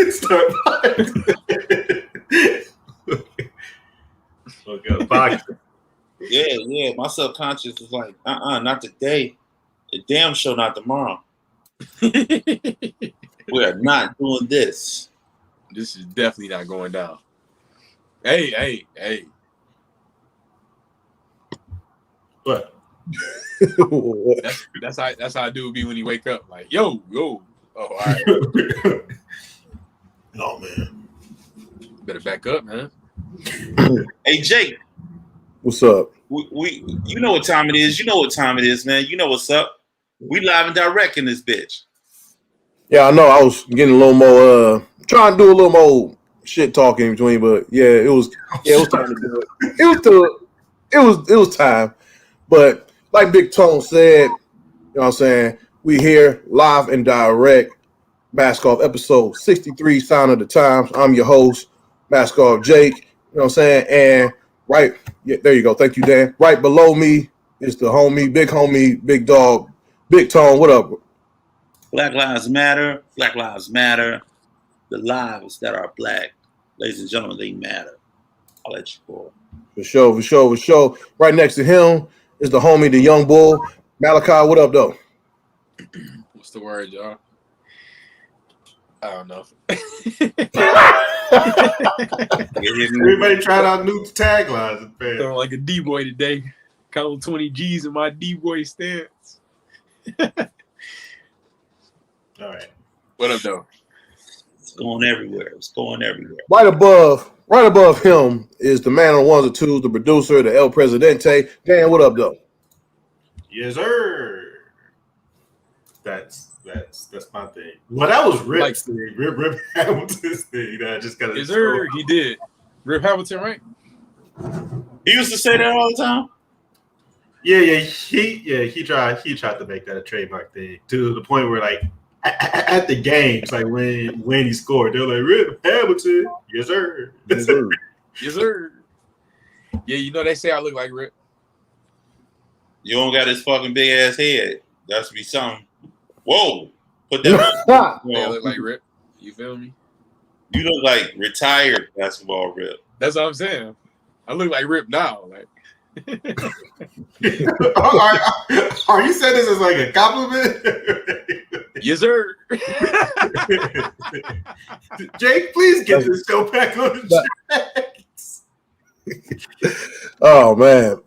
Start boxing. Yeah. My subconscious is like, not today. The damn show, not tomorrow. We are not doing this. This is definitely not going down. Hey. What? That's how I do be when you wake up. Like, yo. Oh, all right. Oh man. Better back up, man. Hey Jake. What's up? We you know what time it is. You know what time it is, man. You know what's up. We live and direct in this bitch. Yeah, I know. I was getting a little more, trying to do a little more shit talking in between, but yeah, it was time to do it. It was time. But like Big Tone said, you know what I'm saying? We here live and direct. Mask Off episode 63, Sign of the Times. I'm your host, Mask Off Jake. You know what I'm saying? And right, yeah, there you go. Thank you, Dan. Right below me is the homie, big dog, Big Tone. What up? Black Lives Matter. Black Lives Matter. The lives that are black, ladies and gentlemen, they matter. I'll let you go. For sure. Right next to him is the homie, the young bull, Malachi. What up, though? What's the word, y'all? I don't know. Everybody tried out new taglines. Throwing like a D-boy today. Count 20 G's in my D-boy stance. All right. What up, though? It's going everywhere. Right above him is the man on the ones and twos, the producer, the El Presidente. Dan, what up, though? Yes, sir. That's my thing. Well, that was Rip's thing. Rip Hamilton's thing. That just got. Yes, sir. He did. Rip Hamilton, right? He used to say that all the time. Yeah. He tried to make that a trademark thing to the point where like at the games, like when he scored, they're like Rip Hamilton. Yes, sir. Yes, sir. Yes, sir. Yeah, you know they say I look like Rip. You don't got this fucking big ass head. That should be something. Whoa. Put that They look like Rip. You feel me? You look like retired basketball Rip. That's what I'm saying. I look like Rip now. Like Are you saying this as like a compliment? Yes, sir. Jake, please get this show back on the tracks. Oh, man.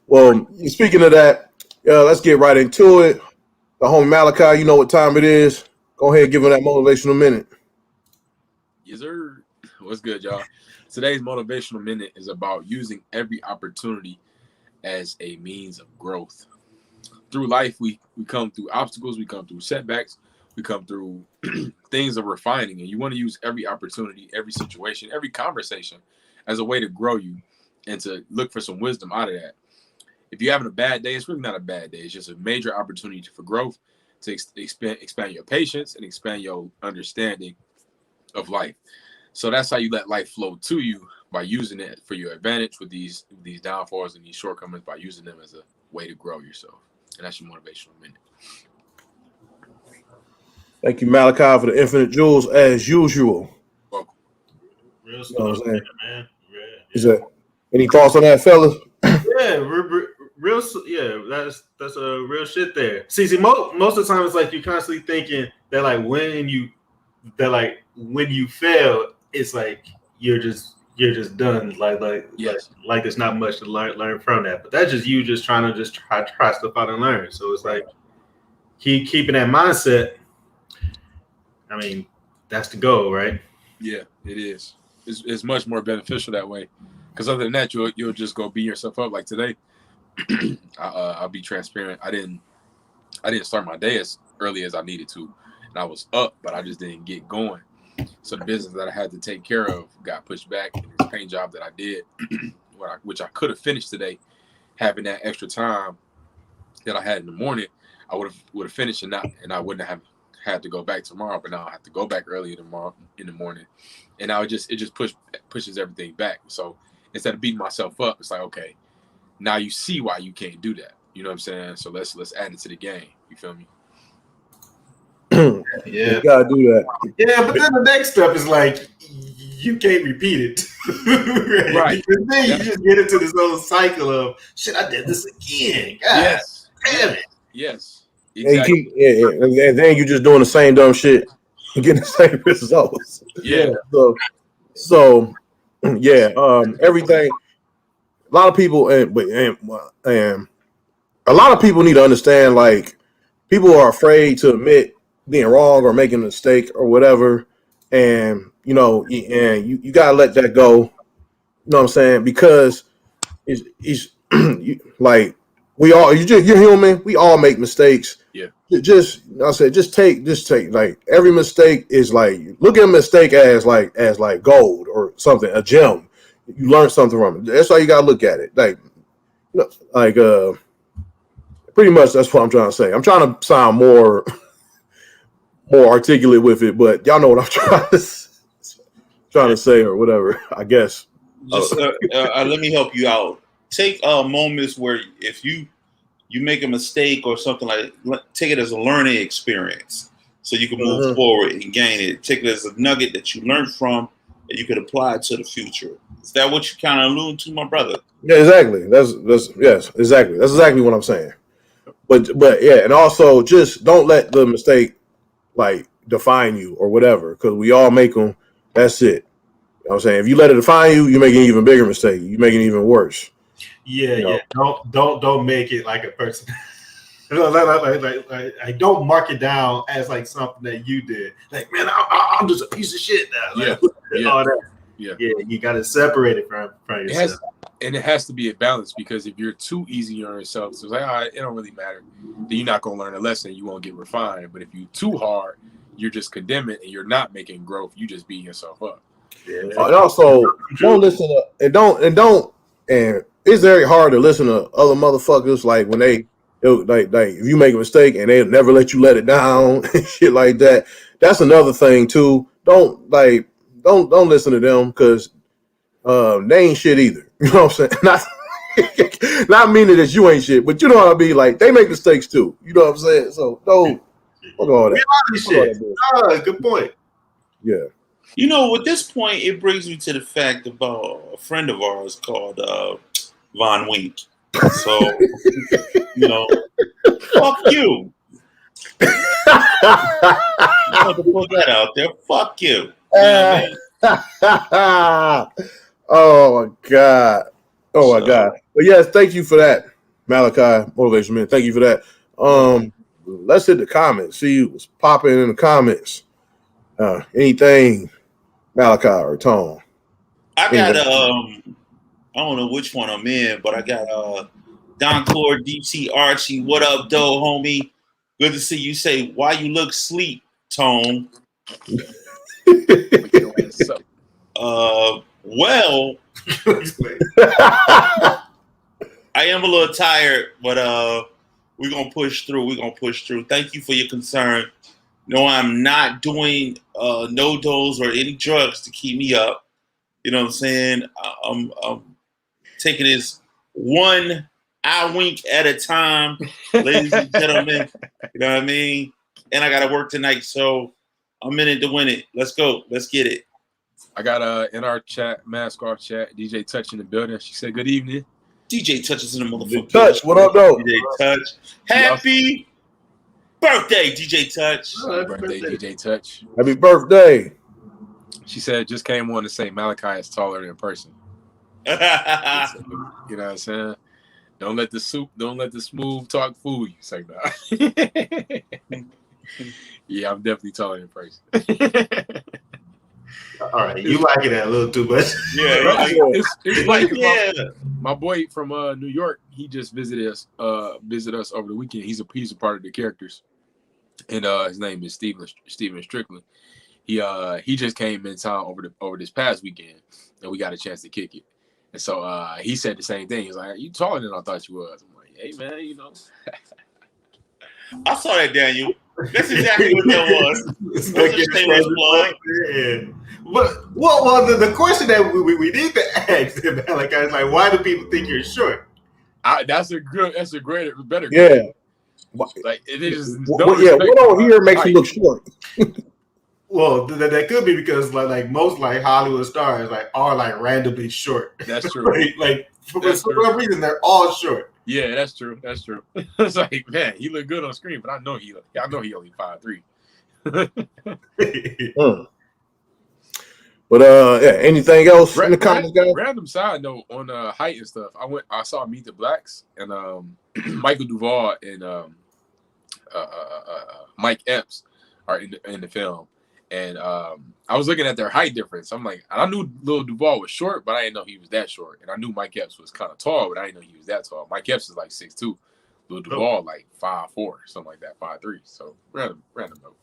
Well, speaking of that, let's get right into it. The homie Malachi, you know what time it is. Go ahead and give him that motivational minute. Yes, sir. What's good, y'all? Today's motivational minute is about using every opportunity as a means of growth. Through life, we come through obstacles, we come through setbacks, we come through things of refining, and you want to use every opportunity, every situation, every conversation as a way to grow you and to look for some wisdom out of that. If you're having a bad day, it's really not a bad day. It's just a major opportunity for growth, to expand your patience and expand your understanding of life. So that's how you let life flow to you, by using it for your advantage with these downfalls and these shortcomings, by using them as a way to grow yourself. And that's your motivational minute. Thank you, Malachi, for the infinite jewels as usual. Welcome. Real stuff, You know what I'm saying? man. Is that any thoughts on that, fellas? Yeah, real. Yeah, that's a real shit there. See, most of the time it's like you're constantly thinking that like when you fail, it's like you're just done. Yes. Like there's not much to learn from that. But that's just you just trying to try stuff out and learn. So it's like keeping that mindset. I mean, that's the goal, right? Yeah, it is. It's much more beneficial that way. Because other than that, you'll just go beat yourself up. Like today, I'll be transparent. I didn't start my day as early as I needed to, and I was up, but I just didn't get going. So the business that I had to take care of got pushed back. And this paint job that I did, which I could have finished today, having that extra time that I had in the morning, I would have finished and I wouldn't have had to go back tomorrow. But now I have to go back early tomorrow in the morning, and now it just pushes everything back. So instead of beating myself up, it's like, okay, now you see why you can't do that. You know what I'm saying? So let's add it to the game. You feel me? Yeah. You gotta do that. Yeah, but then the next step is like you can't repeat it. Right. Because then you just get into this whole cycle of shit, I did this again. God Yes. damn it. Yes. Exactly. Exactly. And then you just doing the same dumb shit and getting the same results. Yeah. So yeah, everything. A lot of people and a lot of people need to understand, like, people are afraid to admit being wrong or making a mistake or whatever, and you gotta let that go. You know what I'm saying? Because it's like you're human. We all make mistakes. Yeah. Just take like every mistake is like, look at a mistake as like gold or something, a gem. You learn something from it. That's how you gotta look at it. Pretty much that's what I'm trying to say. I'm trying to sound more articulate with it, but y'all know what I'm trying to say or whatever, I guess. Just let me help you out. Take moments where if you make a mistake or something, take it as a learning experience, so you can move forward and gain it. Take it as a nugget that you learned from that you could apply to the future. Is that what you kind of alluding to, my brother? Yeah, exactly. That's yes, exactly. That's exactly what I'm saying. But yeah, and also just don't let the mistake like define you or whatever, because we all make them. That's it. You know what I'm saying? If you let it define you, you're making an even bigger mistake. You're making it even worse. Yeah. Don't make it like a person. Like, don't mark it down as like something that you did. Like, man, I'm just a piece of shit now. Like, all that. Yeah, you got to separate it from yourself. And it has to be a balance, because if you're too easy on yourself, so it's like, all right, it don't really matter, then you're not going to learn a lesson. You won't get refined. But if you're too hard, you're just condemning and you're not making growth. You just beating yourself up. Yeah. And also, don't listen to, and it's very hard to listen to other motherfuckers, like when they like if you make a mistake and they never let you let it down and shit like that. That's another thing too. Don't listen to them, because they ain't shit either. You know what I'm saying? Not meaning that you ain't shit, but you know what I mean. Like, they make mistakes too. You know what I'm saying? So don't fuck all that. Good point. Yeah. You know, at this point, it brings me to the fact about a friend of ours called Von Wink. So, fuck you. I want to put that out there. Fuck you. You know what I mean? Oh my god. My god. But yes, thank you for that, Malachi, Motivation Man. Thank you for that. Let's hit the comments. See what's popping in the comments. Anything, Malachi or Tom? I got I don't know which one I'm in, but I got Don Core, DC Archie. What up, though, homie? Good to see you. Say, why you look sleep, Tone? Well, I am a little tired, but we're gonna push through. Thank you for your concern. No, I'm not doing no dose or any drugs to keep me up. You know what I'm saying? I'm taking this one eye wink at a time, ladies and gentlemen. You know what I mean? And I gotta work tonight, so I'm in it to win it. Let's go. Let's get it. I got in our chat, Mask Off chat, DJ Touch in the building. She said, good evening. DJ Touch is in the motherfucker. Touch, what up, though? DJ Touch. Happy birthday, DJ Touch. Happy birthday, DJ Touch. Happy birthday. She said, just came on to say Malachi is taller in person. You know what I'm saying? Don't let the smooth talk fool you. Say that. Yeah, I'm definitely taller in person. All right, you liking that a little too much. Yeah, it's like my boy from New York. He just visited us over the weekend. He's a part of the characters, and his name is Steven Strickland. He just came in town over this past weekend, and we got a chance to kick it. And so he said the same thing. He's like, "You taller than I thought you was." I'm like, "Hey man, you know." I saw that, Daniel. That's exactly what that was. Well, the question that we need to ask him, like, why do people think you're short? That's a better. Yeah. Like it is just What on here makes him look short? Well, that could be because like most like Hollywood stars like are like randomly short. That's true. like for some reason they're all short. Yeah, that's true. That's true. It's like, man, he look good on screen, but I know he only 5'3". But yeah, anything else in the comments, guys? Random side note on height and stuff. I saw Meet the Blacks and Michael Duvall and Mike Epps are in the film. And I was looking at their height difference. I'm like, I knew Lil Duval was short, but I didn't know he was that short. And I knew Mike Epps was kind of tall, but I didn't know he was that tall. Mike Epps is like 6'2". Lil Duval like 5'4", something like that, 5'3". So random note.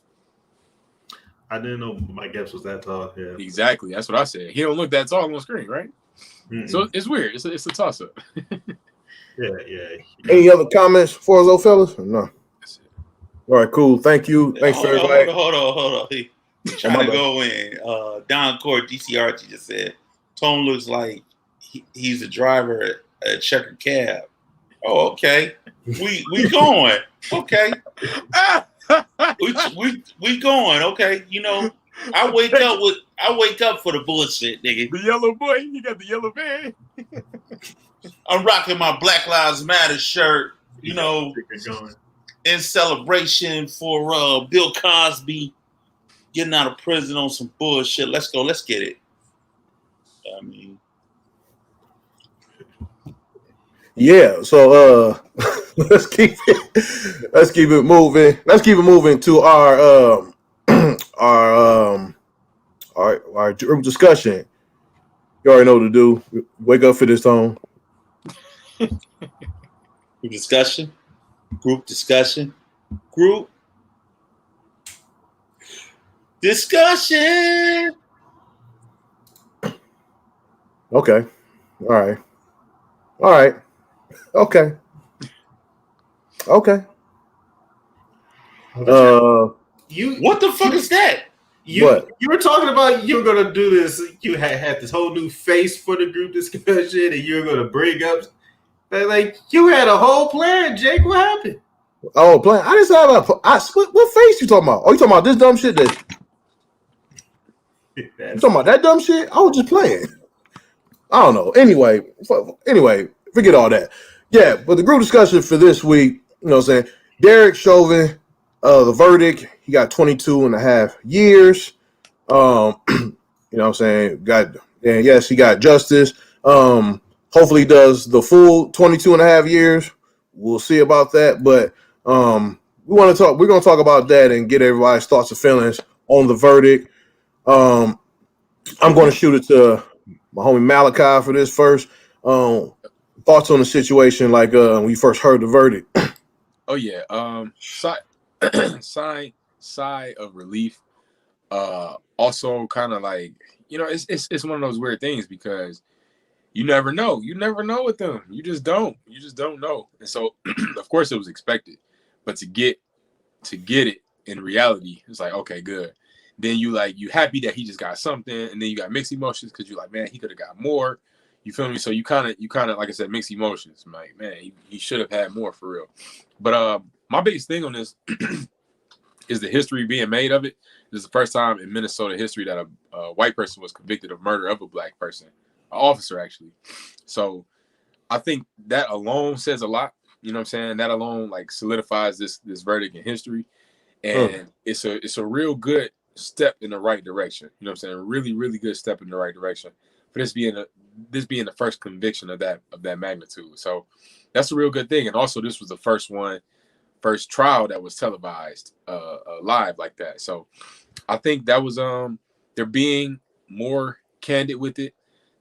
I didn't know Mike Epps was that tall. Yeah, exactly. That's what I said. He don't look that tall on screen, right? Mm-hmm. So it's weird. It's a toss up. yeah. Any other comments for us, old fellas? Or no. That's it. All right, cool. Thank you. Thanks for everybody. Hold on. Trying to go in. Don Court, DC Archie just said, Tone looks like he's a driver at a checkered cab. Oh, okay. We going. Okay. we going. Okay. You know, I wake up for the bullshit, nigga. The yellow boy, you got the yellow van. I'm rocking my Black Lives Matter shirt, you know, in celebration for Bill Cosby getting out of prison on some bullshit. Let's go. Let's get it. I mean, yeah. So let's keep it moving. Let's keep it moving to our group discussion. You already know what to do. Wake up for this, Tone. Group discussion. Okay. All right. Okay. What the fuck is that? You were talking about you were gonna do this. You had this whole new face for the group discussion, and you were gonna bring up like you had a whole plan, Jake. What happened? Oh, plan. I didn't say what face you talking about? Oh, you talking about this dumb shit? You talking about that dumb shit? I was just playing. I don't know. Anyway, forget all that. Yeah, but the group discussion for this week, you know what I'm saying? Derek Chauvin, the verdict, he got 22 and a half years. You know what I'm saying? Yes, he got justice. Hopefully he does the full 22 and a half years. We'll see about that. But we're going to talk about that and get everybody's thoughts and feelings on the verdict. I'm going to shoot it to my homie Malachi for this first. Thoughts on the situation, like when you first heard the verdict? Oh yeah, sigh of relief. Also, kind of like, you know, it's one of those weird things because you never know. You never know with them. You just don't know. And so, of course, it was expected, but to get it in reality, it's like, okay, good. Then you happy that he just got something, and then you got mixed emotions because you're like, man, he could have got more. You feel me? So you kind of like I said, mixed emotions. I'm like, man, he should have had more for real. But my biggest thing on this is the history being made of it. This is the first time in Minnesota history that a white person was convicted of murder of a black person, an officer actually. So I think that alone says a lot. You know what I'm saying? That alone like solidifies this verdict in history, and it's a real good step in the right direction. You know what I'm saying? A really, really good step in the right direction for this being the first conviction of that magnitude. So that's a real good thing. And also this was the first first trial that was televised live like that. So I think that was they're being more candid with it.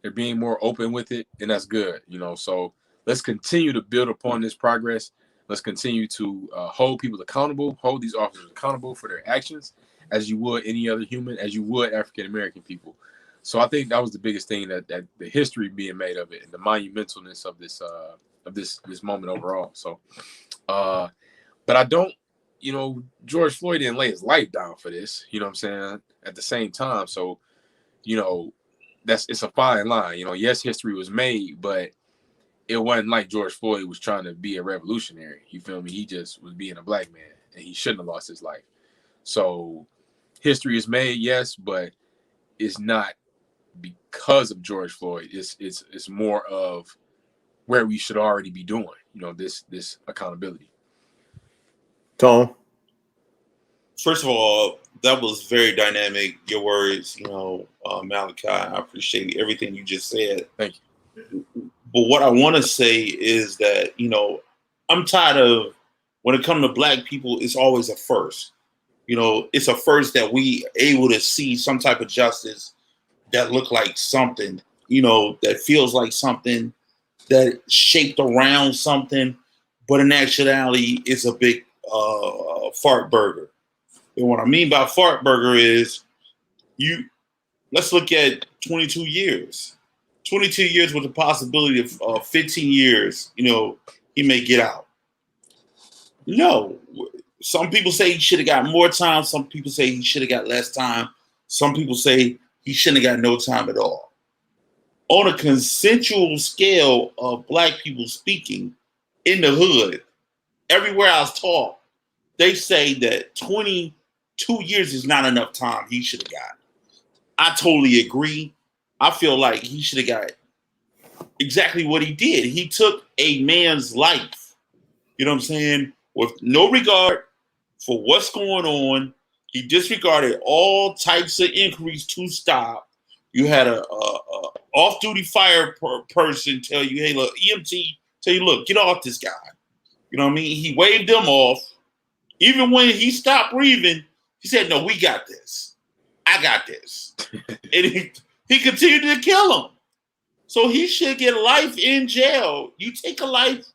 They're being more open with it, and that's good, you know. So let's continue to build upon this progress. Let's continue to hold people accountable, hold these officers accountable for their actions as you would any other human, as you would African-American people. So I think that was the biggest thing, that the history being made of it and the monumentalness of this moment overall. So, but I don't, you know, George Floyd didn't lay his life down for this, you know what I'm saying, at the same time. So, you know, it's a fine line. You know, yes, history was made, but it wasn't like George Floyd was trying to be a revolutionary. You feel me? He just was being a black man, and he shouldn't have lost his life. So history is made, yes, but it's not because of George Floyd. It's more of where we should already be doing, this accountability. Tom? First of all, that was very dynamic. Your words, Malachi, I appreciate everything you just said. Thank you. But what I want to say is that, I'm tired of, when it comes to black people, it's always a first. It's a first that we able to see some type of justice that look like something, that feels like something, that shaped around something, but in actuality, it's a big fart burger. And what I mean by fart burger is let's look at 22 years. 22 years with the possibility of 15 years, he may get out. No. Some people say he should have got more time. Some people say he should have got less time. Some people say he shouldn't have got no time at all. On a consensual scale of black people speaking in the hood, everywhere I was taught, they say that 22 years is not enough time he should have got. I totally agree. I feel like he should have got exactly what he did. He took a man's life, you know what I'm saying, with no regard for what's going on. He disregarded all types of inquiries to stop. You had a off-duty fire person tell you, hey, look, EMT tell you, look, get off this guy. You know what I mean? He waved them off. Even when he stopped breathing, he said, no, we got this. I got this. And he continued to kill him. So he should get life in jail. You take a life,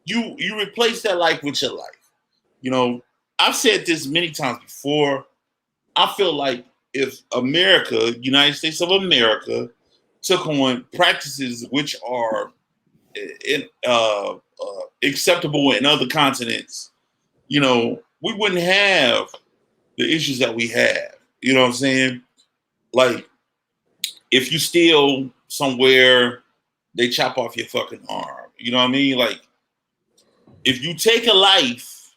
you replace that life with your life. I've said this many times before. I feel like if America, United States of America, took on practices which are acceptable in other continents, we wouldn't have the issues that we have. You know what I'm saying? Like, if you steal somewhere, they chop off your fucking arm. You know what I mean? Like, if you take a life,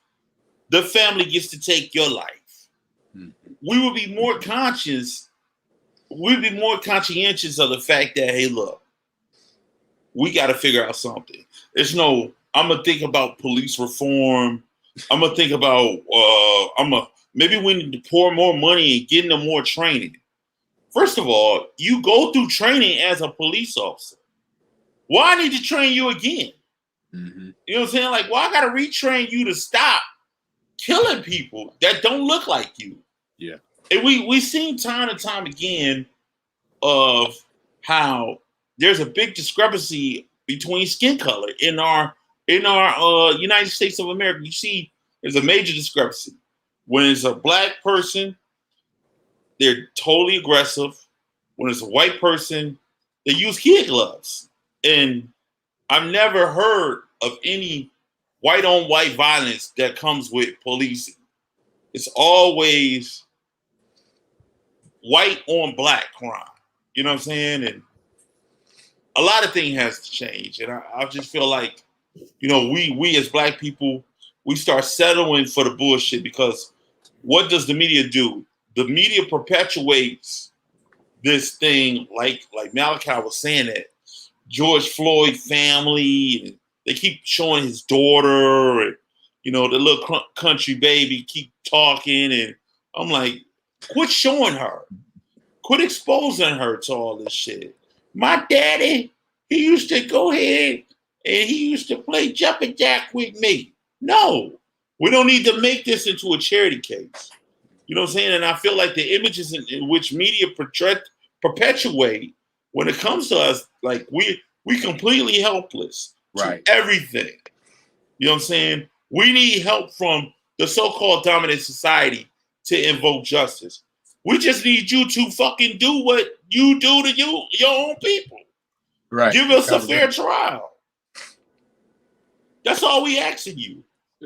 the family gets to take your life. We would be more conscious. We'd be more conscientious of the fact that, hey, look, we got to figure out something. I'm going to think about police reform. I'm going to think about, maybe we need to pour more money and get into more training. First of all, you go through training as a police officer. Why I need to train you again? Mm-hmm. You know what I'm saying? Like, why I got to retrain you to stop killing people that don't look like you? Yeah. And we seen time and time again of how there's a big discrepancy between skin color in our United States of America. You see, there's a major discrepancy. When it's a black person, they're totally aggressive. When it's a white person, they use kid gloves. And I've never heard of any white-on-white violence that comes with policing. It's always white-on-black crime. You know what I'm saying? And a lot of things has to change. And I just feel like, we as black people, we start settling for the bullshit because what does the media do? The media perpetuates this thing, like Malachi was saying, that George Floyd family, and they keep showing his daughter, and the little country baby keep talking, and I'm like, quit showing her, quit exposing her to all this shit. My daddy, he used to go ahead and he used to play jumping jack with me. No, we don't need to make this into a charity case. You know what I'm saying? And I feel like the images in which media perpetuate when it comes to us, like we completely helpless to everything. You know what I'm saying? We need help from the so-called dominant society to invoke justice. We just need you to fucking do what you do to your own people. Right. Give us a fair trial. That's all we asking you.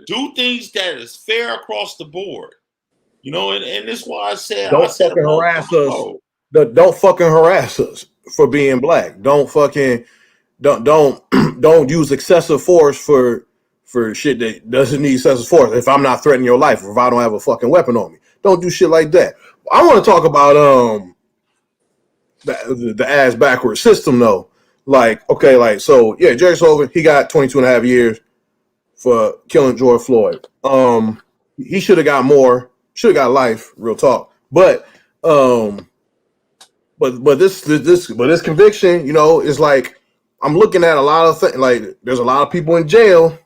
Do things that is fair across the board. And that's why I said don't fucking harass us. Don't fucking harass us for being black. Don't fucking don't use excessive force for shit that doesn't need excessive force. If I'm not threatening your life, or if I don't have a fucking weapon on me, don't do shit like that. I want to talk about the ass backwards system though. Like, okay, like, so yeah, Derek Chauvin, he got 22 and a half years for killing George Floyd. He should have got more, should have got life, real talk. But this conviction, you know, is like, I'm looking at a lot of things. Like, there's a lot of people in jail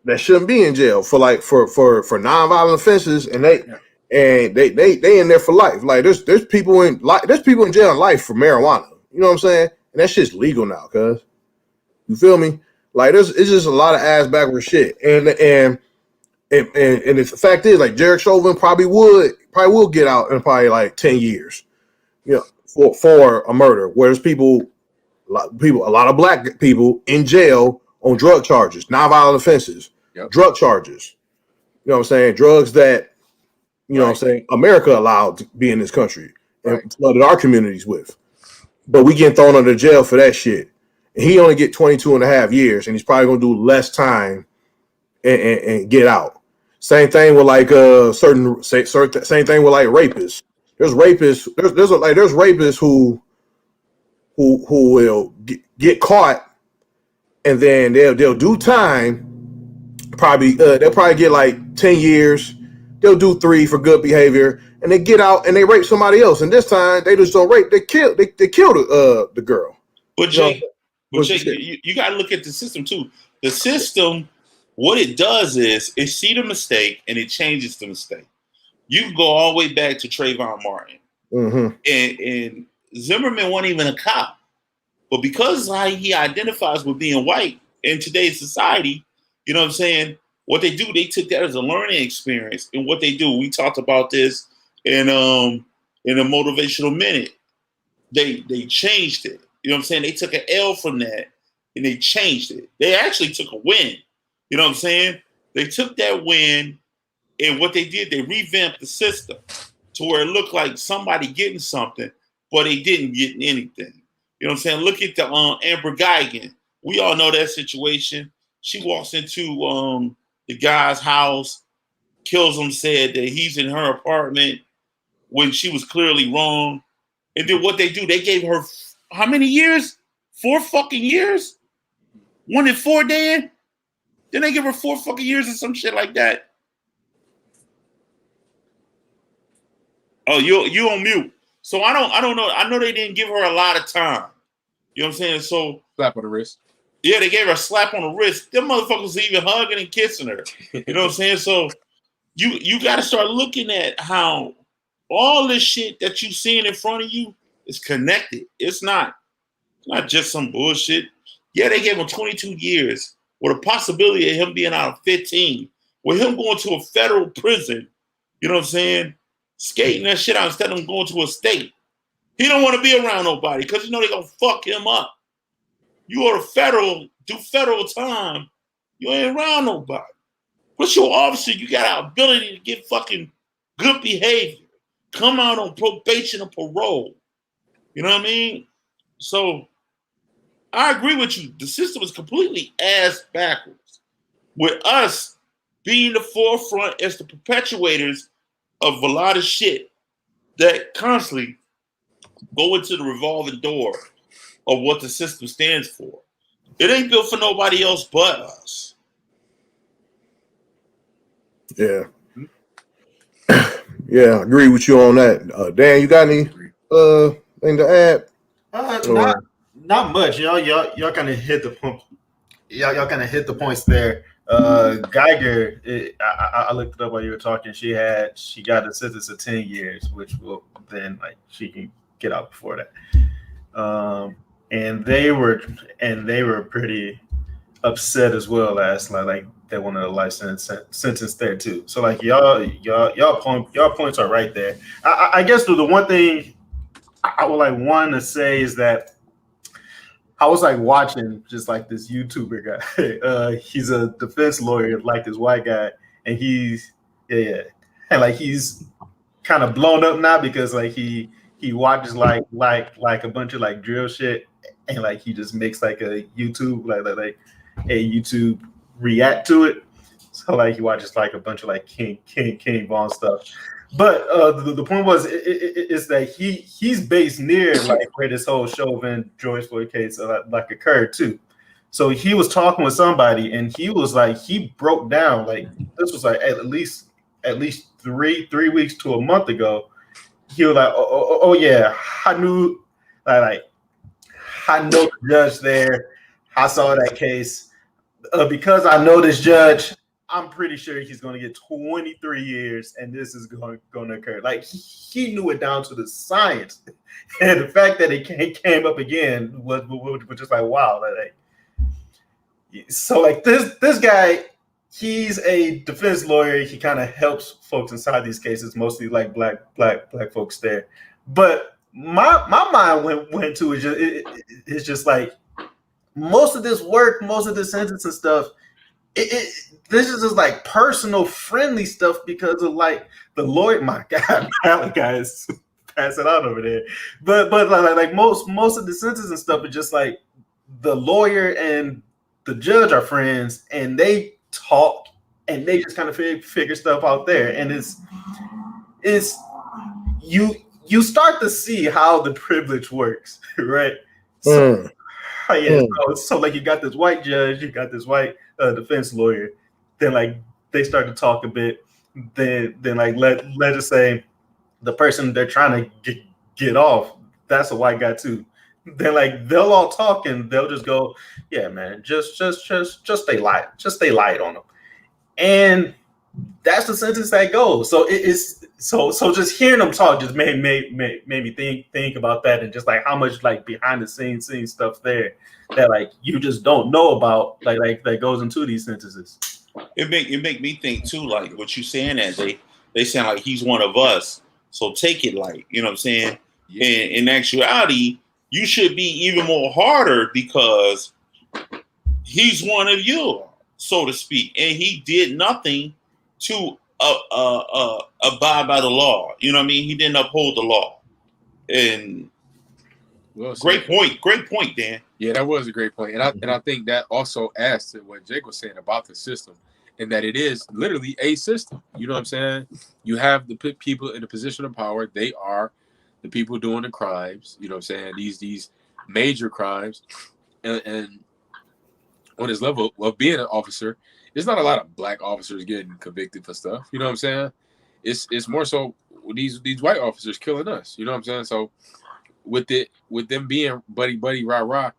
that shouldn't be in jail for nonviolent offenses, and they in there for life. Like, there's people in jail in life for marijuana. You know what I'm saying? And that shit's legal now, cuz. You feel me? Like, it's just a lot of ass backward shit. And the fact is, like, Derek Chauvin probably will get out in probably like 10 years, you know, for a murder. Whereas a lot of black people in jail on drug charges, nonviolent offenses, drug charges. You know what I'm saying? Drugs that, you know what I'm saying, America allowed to be in this country and flooded our communities with. But we getting thrown under jail for that shit. And he only get 22 and a half years, and he's probably going to do less time and get out. Same thing with like same thing with like rapists. There's rapists. There's rapists who will get caught, and then they'll do time. Probably they'll probably get like 10 years. They'll do 3 for good behavior, and they get out and they rape somebody else. And this time they just don't rape. They kill the girl. But Jake, you got to look at the system too. The system, what it does is it see the mistake and it changes the mistake. You can go all the way back to Trayvon Martin, and Zimmerman wasn't even a cop, but because how he identifies with being white in today's society, you know what I'm saying? What they do, they took that as a learning experience, and what they do, we talked about this in a motivational minute. They changed it. You know what I'm saying? They took an L from that and they changed it. They actually took a win. You know what I'm saying? They took that win, and what they did, they revamped the system to where it looked like somebody getting something, but they didn't get anything. You know what I'm saying? Look at the Amber Guygen. We all know that situation. She walks into the guy's house, kills him, said that he's in her apartment when she was clearly wrong. And then what they do, they gave her how many years? 4 fucking years? 1 and 4, Dan? Then they give her 4 fucking years or some shit like that. Oh, you on mute. So I don't know. I know they didn't give her a lot of time. You know what I'm saying? So slap on the wrist. Yeah, they gave her a slap on the wrist. Them motherfuckers even hugging and kissing her. You know what I'm saying? So you got to start looking at how all this shit that you seeing in front of you is connected. It's not just some bullshit. Yeah, they gave him 22 years with a possibility of him being out of 15, with him going to a federal prison. You know what I'm saying? Skating that shit out instead of him going to a state. He don't want to be around nobody because you know they're going to fuck him up. You are do federal time, you ain't around nobody. But your officer, you got an ability to get fucking good behavior. Come out on probation or parole. You know what I mean? So I agree with you. The system is completely ass backwards. With us being the forefront as the perpetuators of a lot of shit that constantly go into the revolving door of what the system stands for. It ain't built for nobody else but us. Yeah. Yeah, I agree with you on that. Dan, you got any thing to add? Not much. Y'all kind of hit the point. Y'all kind of hit the points there. Geiger, I looked it up while you were talking. She got a sentence of 10 years, which will then she can get out before that. And they were pretty upset as well as like they wanted a life sentence there too. So like y'all points are right there. I guess the one thing I would want to say is that I was watching just this YouTuber guy. He's a defense lawyer, this white guy, and he's kind of blown up now because he he watches like a bunch of like drill shit, and like he just makes like a YouTube like a YouTube react to it. So like he watches like a bunch of like King Von stuff. But the point was is that he's based near like where this whole Chauvin George Floyd case like occurred too. So he was talking with somebody, and he was like he broke down like this was like at least 3 weeks to a month ago. He was like, oh yeah, I knew like I know the judge there. I saw that case because I know this judge. I'm pretty sure he's going to get 23 years, and this is going to occur. Like he knew it down to the science, and the fact that it came up again was just like wow. So like this guy, he's a defense lawyer. He kind of helps folks inside these cases, mostly like black folks there. But my mind went to it's just like most of this work, most of the sentence and stuff. This is just like personal friendly stuff because of like the lawyer. My God, Malachi is passing out over there. But like most of the sentences and stuff is just like the lawyer and the judge are friends, and they talk and they just kind of figure stuff out there. And it's you start to see how the privilege works, right? So so like you got this white judge, you got this white defense lawyer. Then like they start to talk a bit. Then like let us say the person they're trying to get off, that's a white guy too. Then like they'll all talk and they'll just go, yeah, man, just stay light, on them, and that's the sentence that goes. So it's so just hearing them talk just made me think about that, and just like how much like behind the scenes stuff there that like you just don't know about like that goes into these sentences. It make me think too, like what you saying that they sound like he's one of us. So take it like, you know what I'm saying? Yeah. In actuality, you should be even more harder because he's one of you, so to speak, and he did nothing to abide by the law. You know what I mean? He didn't uphold the law. And well, great point, Dan. Yeah, that was a great point. And I think that also adds to what Jake was saying about the system, and that it is literally a system. You know what I'm saying? You have the people in a position of power. They are the people doing the crimes. You know what I'm saying? These major crimes. And on this level of being an officer, there's not a lot of black officers getting convicted for stuff. You know what I'm saying? It's more so these white officers killing us. You know what I'm saying? So with them being buddy rah,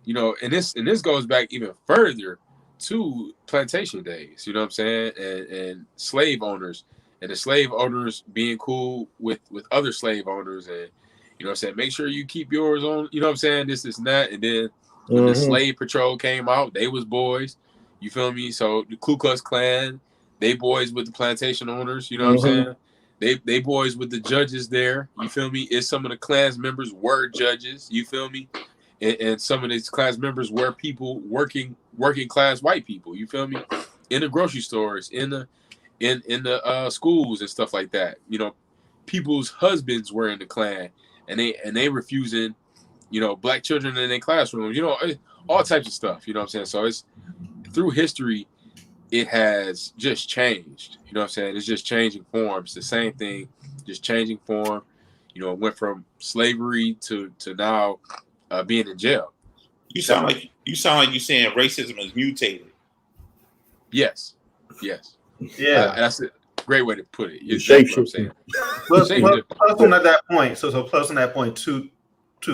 you know, and this goes back even further to plantation days, you know what I'm saying, and slave owners, and the slave owners being cool with other slave owners, and you know what I'm saying, make sure you keep yours on, you know what I'm saying, this and that. And then when the slave patrol came out, they was boys, you feel me? So the Ku Klux Klan, they boys with the plantation owners, you know what I'm saying? They boys with the judges there, you feel me? It's some of the class members were judges, you feel me? And some of these class members were people working class white people, you feel me? In the grocery stores, in the schools and stuff like that. You know, people's husbands were in the Klan, and they refusing, you know, black children in their classrooms, you know, all types of stuff, you know what I'm saying? So it's through history, it has just changed, you know what I'm saying? It's just changing forms, the same thing, just changing form. You know, it went from slavery to now being in jail. You sound like you're saying racism is mutated. Yes. Yeah, that's a great way to put it. It's shape what I'm saying. plus on that point. So plus on that point, two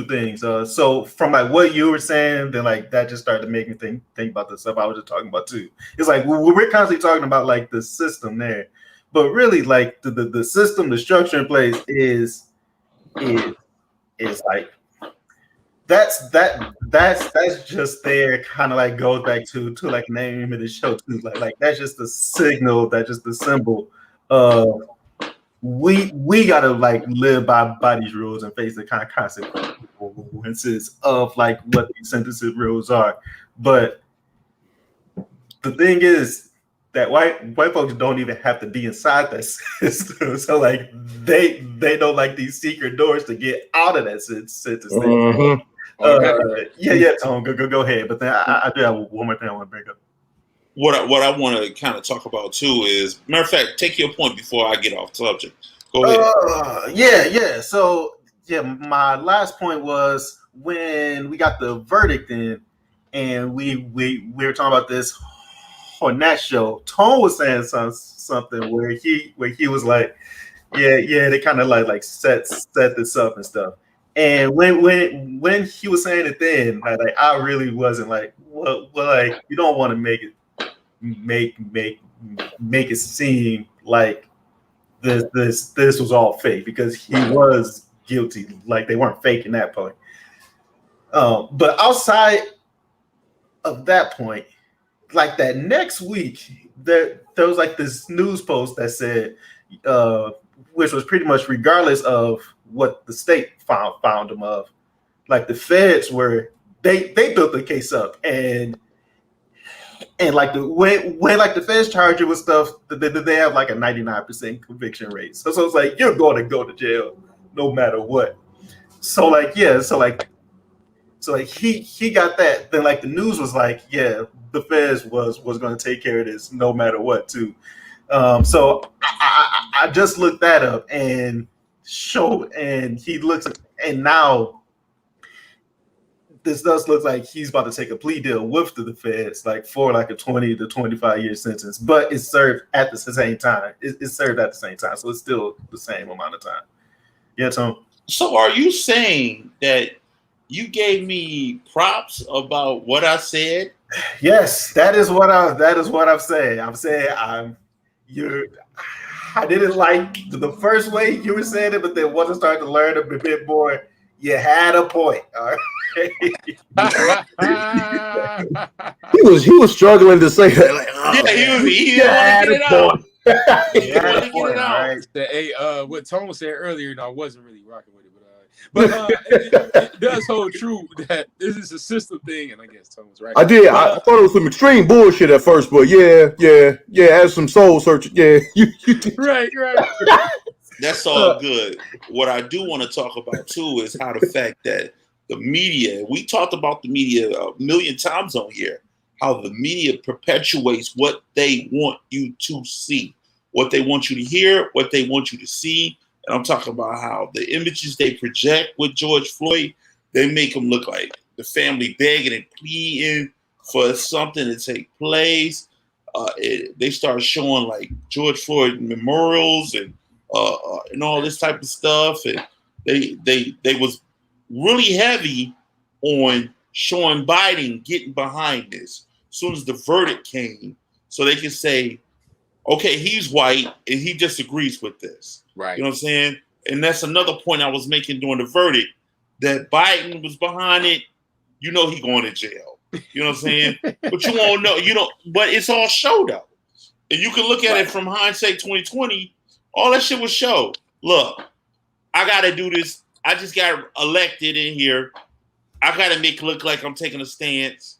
things. So from like what you were saying, then like that just started to make me think about the stuff I was just talking about too. It's like we're constantly talking about like the system there, but really like the system, the structure in place is like that's just there, kind of like goes back to like the name of the show too. Like that's just the signal, that's just the symbol of we gotta like live by these rules and face the kind of consequences of like what these sentences rules are. But the thing is, that white folks don't even have to be inside that system. So like they know like these secret doors to get out of that sentence. Mhm. Yeah, Tom, go ahead. But then I do have one more thing I want to bring up. What I want to kind of talk about too is, matter of fact, take your point before I get off subject. Go ahead. Yeah. So yeah, my last point was when we got the verdict in, and we were talking about this on that show. Tone was saying something where he was like, yeah, they kind of like set this up and stuff. And when he was saying it then, like I really wasn't like, well, like you don't want to make it seem like this was all fake, because he was guilty. Like they weren't faking that point. But outside of that point, like that next week, there was like this news post that said, which was pretty much regardless of what the state found him of, like the feds were they built the case up, and like when like the feds charge you with stuff, they have like a 99% conviction rate. So it's like you're going to go to jail no matter what. So like he got that. Then like the news was like, yeah, the feds was going to take care of this no matter what too. So I just looked that up and he looks, and now this does look like he's about to take a plea deal with the feds, like for like a 20 to 25 year sentence, but it's served at the same time. It's served at the same time, so it's still the same amount of time. Yeah, Tom. So are you saying that you gave props about what I said? Yes, that is what I'm saying. I'm saying I didn't like the first way you were saying it, but then once I started to learn a bit more, you had a point. All right. He was struggling to say that. Like, He didn't want to get it out. Hey, what Tone said earlier, I wasn't really rocking with it, but it does hold true that this is a system thing, and I guess Tone was right. I did. I thought it was some extreme bullshit at first, but yeah. As some soul searching, you did. Right. That's all good. What I do want to talk about too is how the fact that the media, we talked about the media a million times on here, how the media perpetuates what they want you to see, what they want you to hear, what they want you to see. And I'm talking about how the images they project with George Floyd, they make him look like the family begging and pleading for something to take place. They start showing like George Floyd memorials and all this type of stuff. And they was really heavy on showing Biden getting behind this as soon as the verdict came, so they can say, okay, he's white and he disagrees with this. Right. You know what I'm saying? And that's another point I was making during the verdict, that Biden was behind it. He going to jail. You know what I'm saying? But you won't know. But it's all show though. And you can look at it from hindsight 2020. All that shit was show. Look, I got to do this. I just got elected in here. I got to make it look like I'm taking a stance.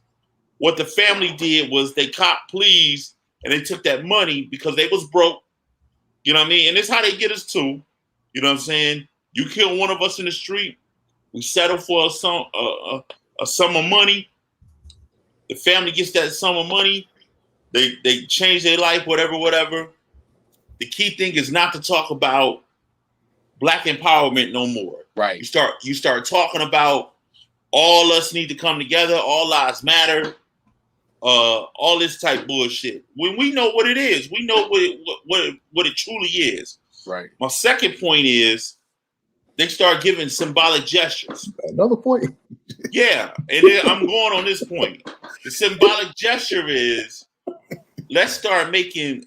What the family did was they copped pleas and they took that money because they was broke. You know what I mean? And it's how they get us too. You know what I'm saying? You kill one of us in the street, we settle for a sum of money. The family gets that sum of money. They change their life, whatever. The key thing is not to talk about Black empowerment no more. Right. You start talking about all us need to come together, all lives matter, all this type bullshit. When we know what it is, we know what it truly is. Right. My second point is they start giving symbolic gestures. Another point. Yeah, and then I'm going on this point. The symbolic gesture is, let's start making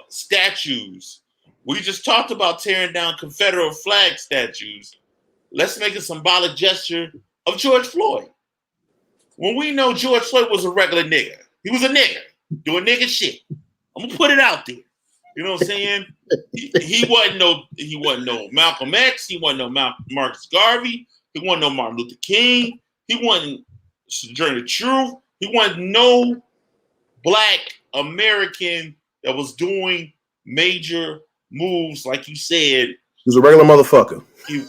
statues. We just talked about tearing down Confederate flag statues. Let's make a symbolic gesture of George Floyd. When we know George Floyd was a regular nigga. He was a nigga doing nigga shit. I'm gonna put it out there. You know what I'm saying? He wasn't no Malcolm X. He wasn't no Marcus Garvey. He wasn't no Martin Luther King. He wasn't Sojourner Truth. He wasn't no black American that was doing major moves, like you said. He was a regular motherfucker. He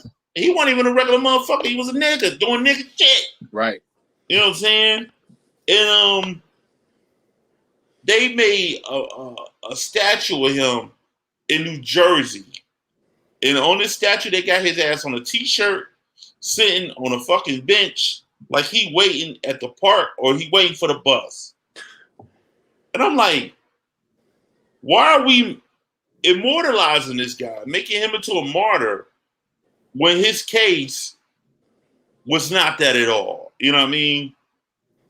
wasn't even a regular motherfucker. He was a nigga doing nigga shit. Right. You know what I'm saying? And they made a statue of him in New Jersey. And on this statue, they got his ass on a t-shirt, sitting on a fucking bench, like he waiting at the park or he waiting for the bus. And I'm like, why are we immortalizing this guy, making him into a martyr when his case was not that at all? You know what I mean?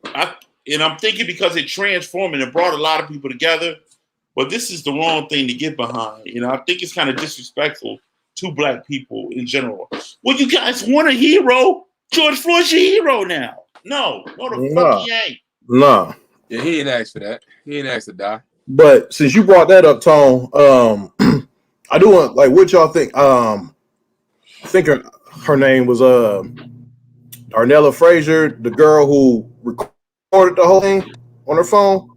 I'm thinking because it transformed and it brought a lot of people together, but this is the wrong thing to get behind. You know, I think it's kind of disrespectful to black people in general. Well, you guys want a hero? George Floyd's your hero now. No, the fuck he ain't. Nah. Yeah, he ain't asked for that. He ain't asked to die. But since you brought that up, Tone, I do want, like, what y'all think? I think her name was Darnella Frazier, the girl who recorded the whole thing on her phone.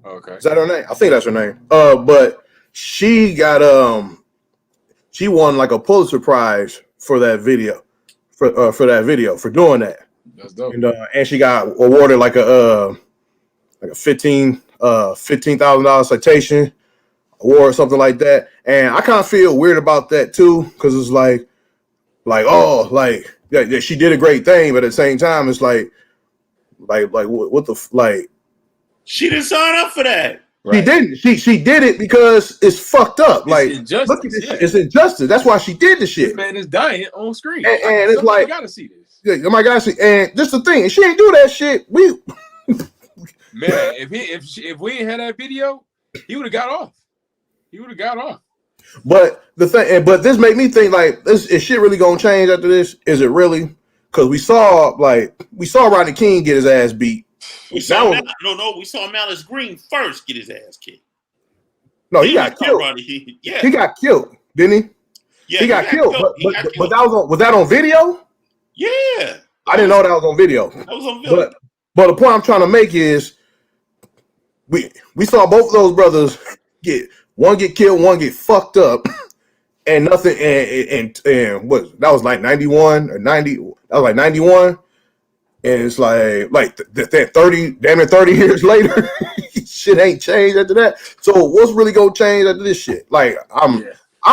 Okay. Is that her name? I think that's her name. But she got she won like a Pulitzer Prize for that video, for doing that. That's dope. And she got awarded like a $15,000 citation award, something like that. And I kind of feel weird about that too, because it's like yeah, she did a great thing, but at the same time, it's like what the She didn't sign up for that. Right. She didn't. She did it because it's fucked up. It's like injustice, look at this shit. It's injustice. That's why she did the shit. This man is dying on screen. And it's like, gotta see this. Yeah, oh my gosh. And just the thing, if she ain't do that shit, man, if we ain't had that video, he would have got off. But this made me think, like, is shit really gonna change after this? Is it really? Because we saw Rodney King get his ass beat. We saw Malice Green first get his ass kicked. No, he got killed. Yeah. He got killed, didn't he? Yeah, he got killed. But was that on video? Yeah. I didn't know that was on video. That was on video. But the point I'm trying to make is we saw both of those brothers get killed, one get fucked up, and nothing. And what that was like 91 or 90. That was like 91. And it's like that 30 years later, shit ain't changed after that. So what's really gonna change after this shit? Like I'm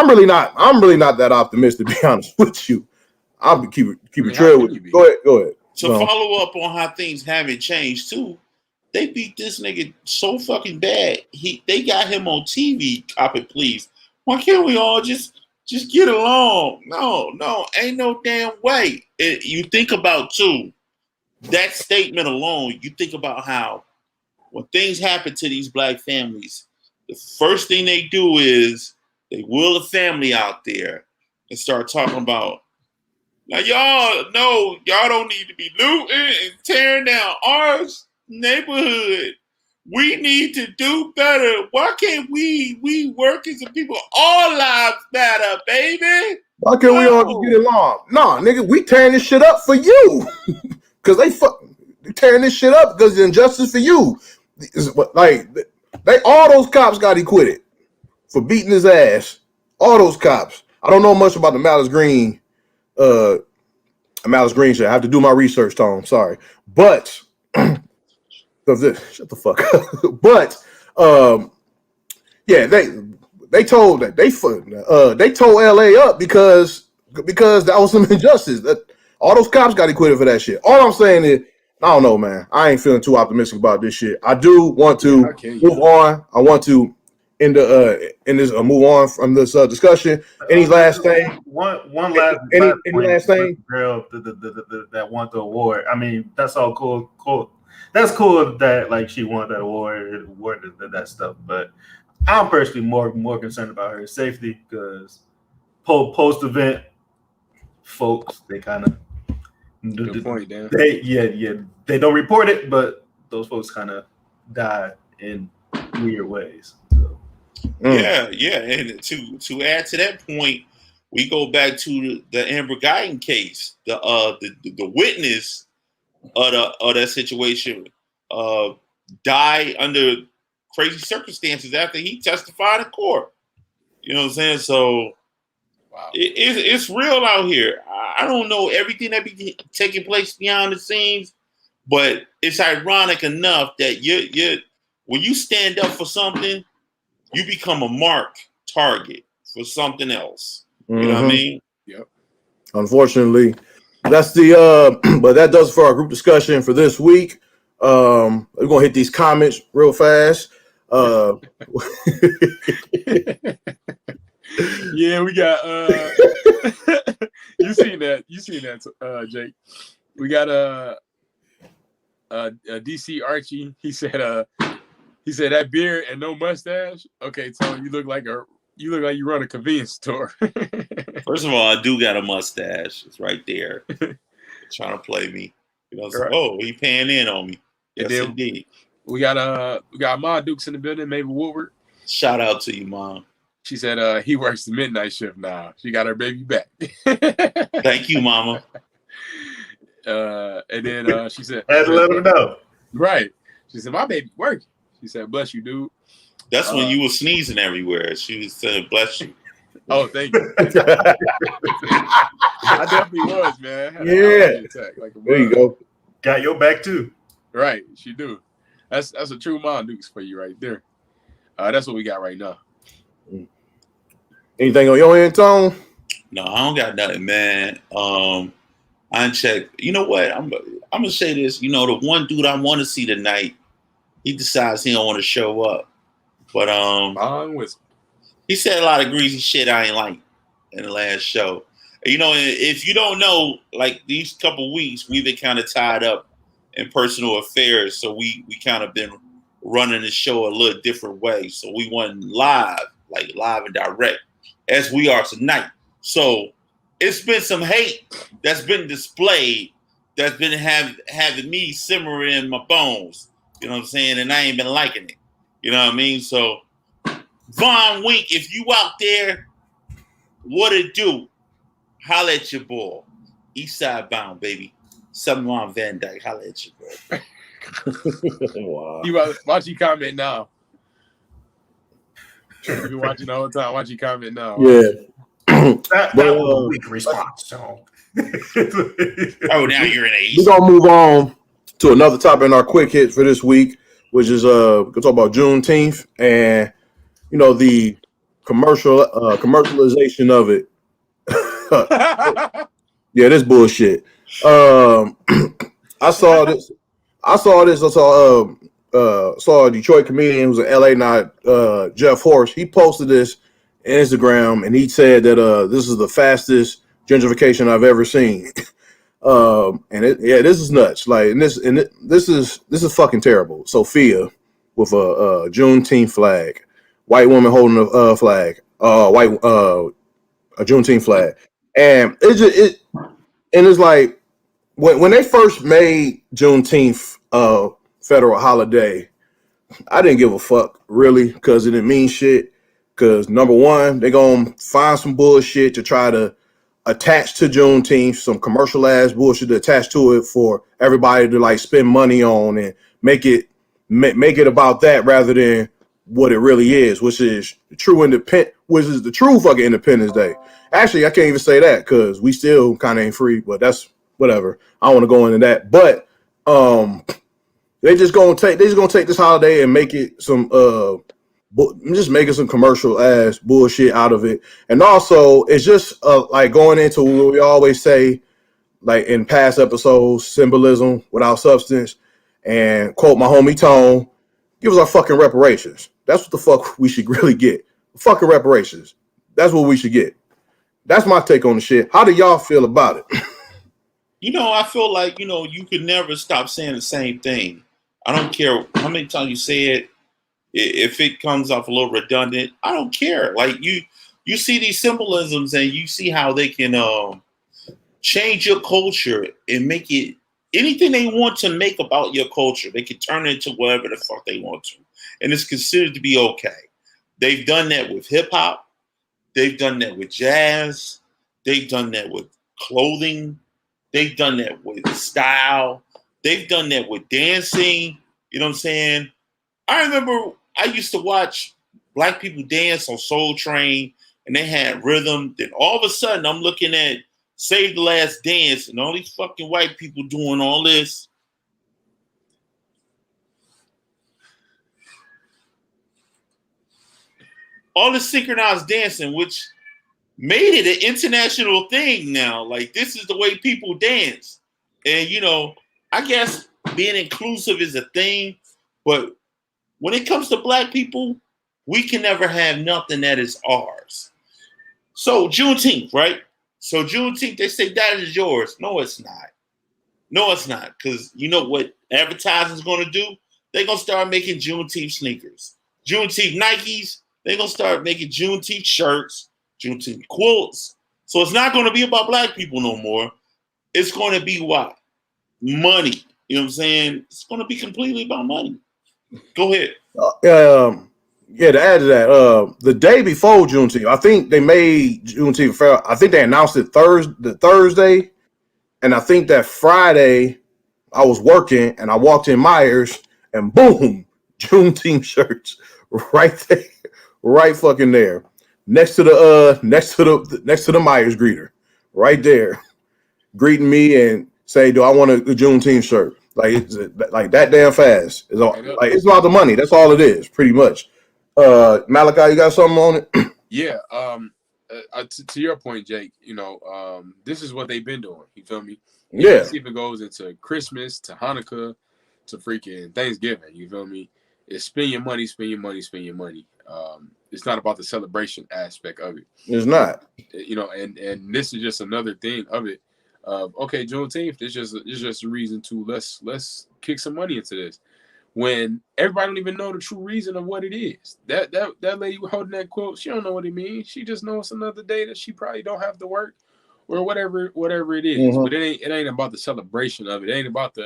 really not that optimistic, to be honest with you. I'll be keep it trail with you. Go ahead. To follow up on how things haven't changed too, they beat this nigga so fucking bad. They got him on TV. Cop it, please. Why can't we all just get along? No, ain't no damn way. You think about too. That statement alone, you think about how when things happen to these black families, the first thing they do is they will a family out there and start talking about, now y'all don't need to be looting and tearing down our neighborhood. We need to do better. Why can't we work as a people? All lives matter, baby. Why can't we all get along? Nah, nigga, we tearing this shit up for you. Because they tearing this shit up because the injustice for you. Like, all those cops got acquitted for beating his ass. All those cops. I don't know much about the Malice Green shit. I have to do my research, Tom. Sorry. But shut the fuck up. But yeah, they told LA up because that was some injustice. That all those cops got acquitted for that shit. All I'm saying is, I don't know, man. I ain't feeling too optimistic about this shit. I do want to move on. I want to move on from this discussion. Any last thing? One last thing? Girl that won the award. I mean, that's all cool. That's cool that like she won that award that stuff. But I'm personally more concerned about her safety because post event folks, they kind of good point, Dan. They don't report it, but those folks kind of died in weird ways. So. Yeah, and to add to that point, we go back to the Amber Guyton case. The witness of that situation died under crazy circumstances after he testified in court. You know what I'm saying? So Wow. it's real out here. I don't know everything that be taking place behind the scenes, but it's ironic enough that you when you stand up for something, you become a marked target for something else. You know what I mean? Yep. Unfortunately, that's the but that does it for our group discussion for this week. We're gonna hit these comments real fast. Yeah, we got you seen that, Jake. We got DC Archie. He said that beard and no mustache. Okay, Tony, you look like you run a convenience store. First of all, I do got a mustache. It's right there. Trying to play me. You know, so, Right. oh, he paying in on me. Yes, then indeed. We got Ma Dukes in the building, Mabel Woodward. Shout out to you, Mom. She said he works the midnight shift now. She got her baby back. Thank you, Mama. And then she said, Had to let him know. Right. She said, my baby working. She said, bless you, dude. That's when you were sneezing everywhere. She was saying, bless you. Oh, thank you. I definitely was, man. Yeah. There you go. Got your back too. Right, she do. That's a true Mom Dukes for you right there. That's what we got right now. Anything on your end, Tone? No, I don't got nothing, man. I unchecked. You know what? I'm gonna say this. You know, the one dude I want to see tonight, he decides he don't want to show up. But he said a lot of greasy shit I ain't like in the last show. You know, if you don't know, like these couple weeks, we've been kind of tied up in personal affairs, so we kind of been running the show a little different way. So we went live and direct, as we are tonight. So it's been some hate that's been displayed that's been having me simmering in my bones. You know what I'm saying? And I ain't been liking it. You know what I mean? So Von Wink, if you out there, what it do? Holla at your boy. East Side Bound, baby. 71 Van Dyke. Holla at your boy. Wow. Watch you comment now. You've been watching the whole time. Watch you comment now. Yeah. That was a weak response. So. Oh, now you're in a We're gonna move on to another topic in our quick hit for this week, which is we're gonna talk about Juneteenth and the commercialization of it. Yeah, this bullshit. I saw this. I saw a Detroit comedian who's an LA night, Jeff Horst. He posted this on Instagram, and he said that this is the fastest gentrification I've ever seen. This is nuts. Like, this is fucking terrible. Sophia with a Juneteenth flag, white woman holding a flag, a Juneteenth flag, and it's like when they first made Juneteenth a federal holiday, I didn't give a fuck really because it didn't mean shit. Because number one, they're gonna find some bullshit to try to attach to Juneteenth, some commercial ass bullshit to attach to it for everybody to like spend money on and make it about that rather than what it really is, which is the true fucking Independence Day. Actually, I can't even say that because we still kind of ain't free, but that's whatever. I don't want to go into that, but they just gonna take this holiday and make it some just making some commercial ass bullshit out of it. And also it's just like going into what we always say, like in past episodes, symbolism without substance. And quote my homie Tone, give us our fucking reparations. That's what the fuck we should really get. Fucking reparations. That's what we should get. That's my take on the shit. How do y'all feel about it? I feel like, you could never stop saying the same thing. I don't care how many times you say it. If it comes off a little redundant, I don't care. Like you see these symbolisms and you see how they can change your culture and make it anything they want to make about your culture. They can turn it into whatever the fuck they want to. And it's considered to be okay. They've done that with hip hop. They've done that with jazz. They've done that with clothing. They've done that with style. They've done that with dancing. You know what I'm saying? I remember I used to watch black people dance on Soul Train, and they had rhythm. Then all of a sudden, I'm looking at Save the Last Dance, and all these fucking white people doing all this. All this synchronized dancing, which made it an international thing now. Like, this is the way people dance. And, you know, I guess being inclusive is a thing, but when it comes to black people, we can never have nothing that is ours. So Juneteenth, right? So Juneteenth, they say that is yours. No, it's not. No, it's not. Because you know what advertising's going to do? They're going to start making Juneteenth sneakers. Juneteenth Nikes, they're going to start making Juneteenth shirts, Juneteenth quilts. So it's not going to be about black people no more. It's going to be what? Money. You know what I'm saying? It's going to be completely about money. Go ahead. Yeah, to add to that, the day before Juneteenth, I think they made Juneteenth fair. I think they announced it Thursday, and I think that Friday I was working and I walked in Myers and boom, Juneteenth shirts right there, right fucking there, next to the Myers greeter, right there, greeting me and say, "Do I want a Juneteenth shirt?" Like that damn fast. It's all like it's about the money. That's all it is, pretty much. Malachi, you got something on it? Yeah. To your point, Jake, you know, this is what they've been doing. You feel me? Yeah. It even goes into Christmas, to Hanukkah, to freaking Thanksgiving. You feel me? It's spend your money, spend your money, spend your money. It's not about the celebration aspect of it. It's not. You know, and this is just another thing of it. Okay, Juneteenth, it's just a reason to let's kick some money into this. When everybody don't even know the true reason of what it is. That lady holding that quote, she don't know what it means. She just knows it's another day that she probably don't have to work or whatever it is. Mm-hmm. But it ain't about the celebration of it. It ain't about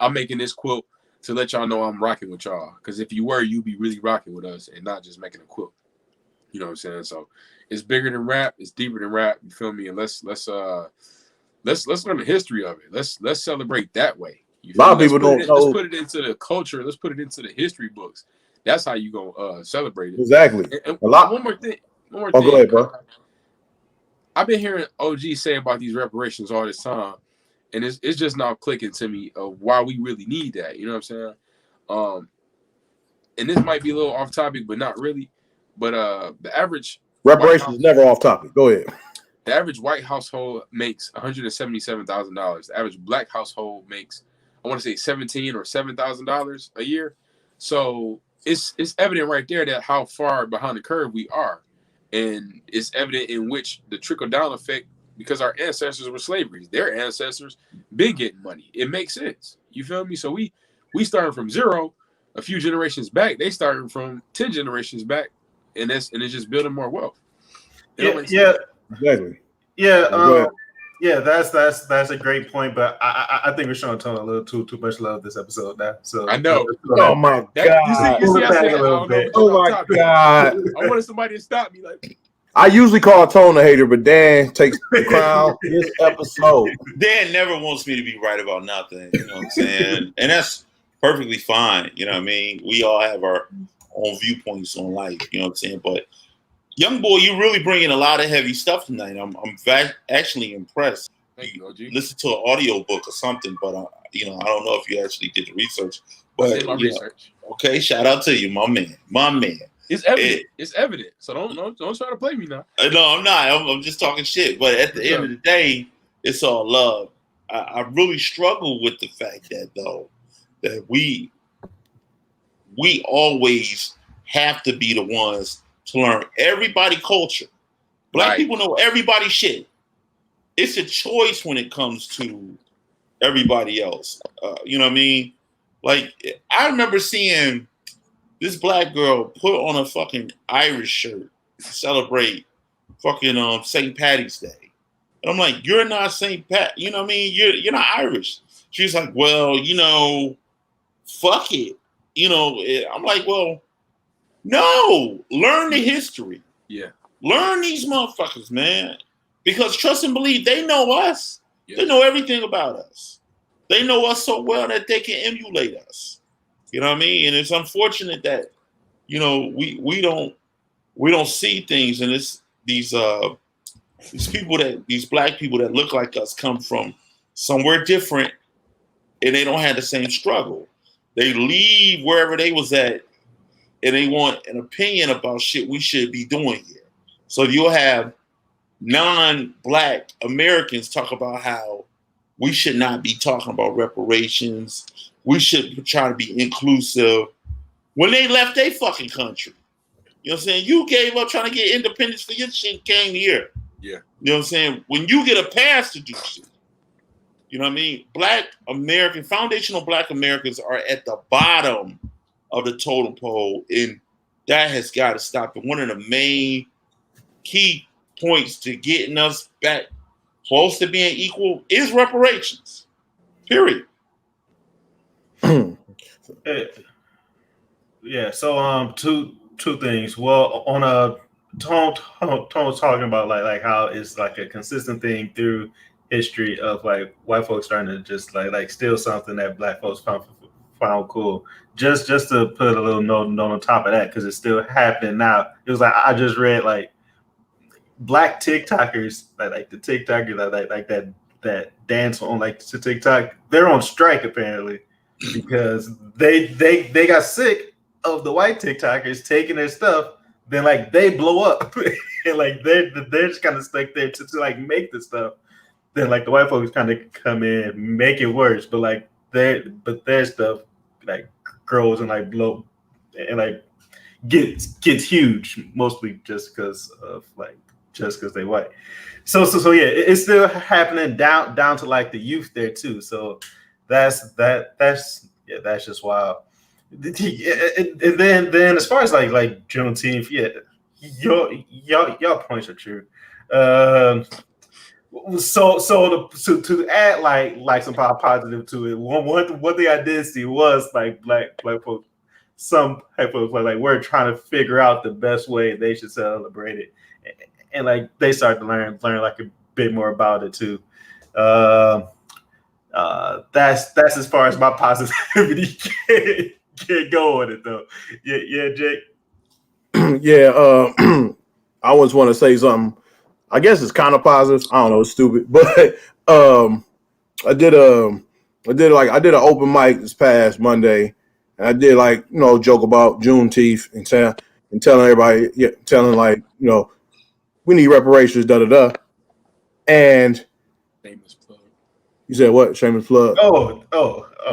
I'm making this quote to let y'all know I'm rocking with y'all. Because if you were, you'd be really rocking with us and not just making a quote. You know what I'm saying? So it's bigger than rap. It's deeper than rap. You feel me? And let's learn the history of it. Let's celebrate that way. A lot of people don't know. Let's put it into the culture. Let's put it into the history books. That's how you gonna celebrate it. Exactly. And one more thing. Go ahead, bro. I've been hearing OG say about these reparations all this time, and it's just now clicking to me of why we really need that. You know what I'm saying? And this might be a little off topic, but not really. But the average reparations is never off topic. Go ahead. The average white household makes $177,000. The average black household makes, I want to say, $17,000 or $7,000 a year. So it's evident right there that how far behind the curve we are, and it's evident in which the trickle down effect, because our ancestors were slavery, their ancestors been getting money. It makes sense. You feel me? So we started from zero a few generations back. They started from 10 generations back, and it's just building more wealth. Yeah. Exactly. Yeah, that's a great point, but I think we're showing Tony a little too much love this episode now. So I know. Oh my god! You see, I said, oh my god! I wanted somebody to stop me. Like, I usually call Tone a hater, but Dan takes the crown this episode. Dan never wants me to be right about nothing. You know what I'm saying? And that's perfectly fine. You know what I mean? We all have our own viewpoints on life. You know what I'm saying? But young boy, you really bringing a lot of heavy stuff tonight. I'm actually impressed. Thank you, OG. Listen to an audio book or something, but I don't know if you actually did the research. But I did my research. Okay, shout out to you, my man. It's evident. It's evident. So don't try to play me now. No, I'm not. I'm just talking shit. But at the end of the day, it's all love. I really struggle with the fact that we always have to be the ones to learn everybody culture. Black people know everybody's shit. It's a choice when it comes to everybody else. You know what I mean? Like, I remember seeing this black girl put on a fucking Irish shirt to celebrate fucking St. Patty's Day. And I'm like, you're not St. Pat. You know what I mean? You're not Irish. She's like, well, fuck it. I'm like, well, no, learn the history. Yeah. Learn these motherfuckers, man. Because trust and believe, they know us. Yeah. They know everything about us. They know us so well that they can emulate us. You know what I mean? And it's unfortunate that, we don't see things, and it's these black people that look like us come from somewhere different, and they don't have the same struggle. They leave wherever they was at, and they want an opinion about shit we should be doing here. So you'll have non-black Americans talk about how we should not be talking about reparations. We should try to be inclusive. When they left their fucking country, you know what I'm saying? You gave up trying to get independence for your shit, came here. Yeah. You know what I'm saying? When you get a pass to do shit, you know what I mean? Foundational black Americans are at the bottom of the totem pole, and that has got to stop. And one of the main key points to getting us back close to being equal is reparations. Period. Yeah. So two things. Well, on a Tone was talking about like how it's like a consistent thing through history of like white folks starting to just like steal something that black folks found cool. Just to put a little note on top of that, because it's still happening now. It was like I just read like black TikTokers, like the TikTokers like that dance on like to TikTok, they're on strike apparently because they got sick of the white TikTokers taking their stuff. Then like they blow up and like they're just kind of stuck there to like make the stuff. Then like the white folks kind of come in, make it worse, but like their stuff like grows and like blow and like gets huge, mostly just because they white. So yeah, it's still happening down to like the youth there too. So that's just wild. And then as far as like Juneteenth, yeah, your points are true. So to add like some positive to it, one thing I did see was like black folks, some black folks like we're trying to figure out the best way they should celebrate it, and like they start to learn like a bit more about it too. That's as far as my positivity can't go on it though. Yeah, Jake. Yeah, I always want to say something. I guess it's kind of positive. I don't know, it's stupid, but I did an open mic this past Monday, and I did joke about Juneteenth and telling everybody, like we need reparations, da da da. And Shameless plug. You said what? Shameless plug? Oh.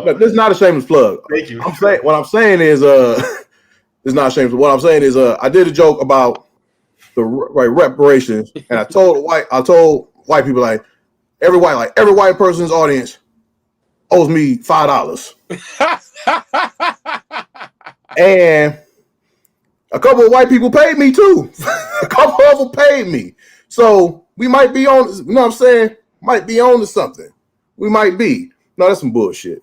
But this is not a shameless plug. Thank you. What I'm saying is it's not shameless. What I'm saying is I did a joke about the reparations, and I told white people like every white person's audience owes me $5. And a couple of white people paid me too. A couple of them paid me. So we might be on, you know what I'm saying? Might be on to something. We might be. No, that's some bullshit.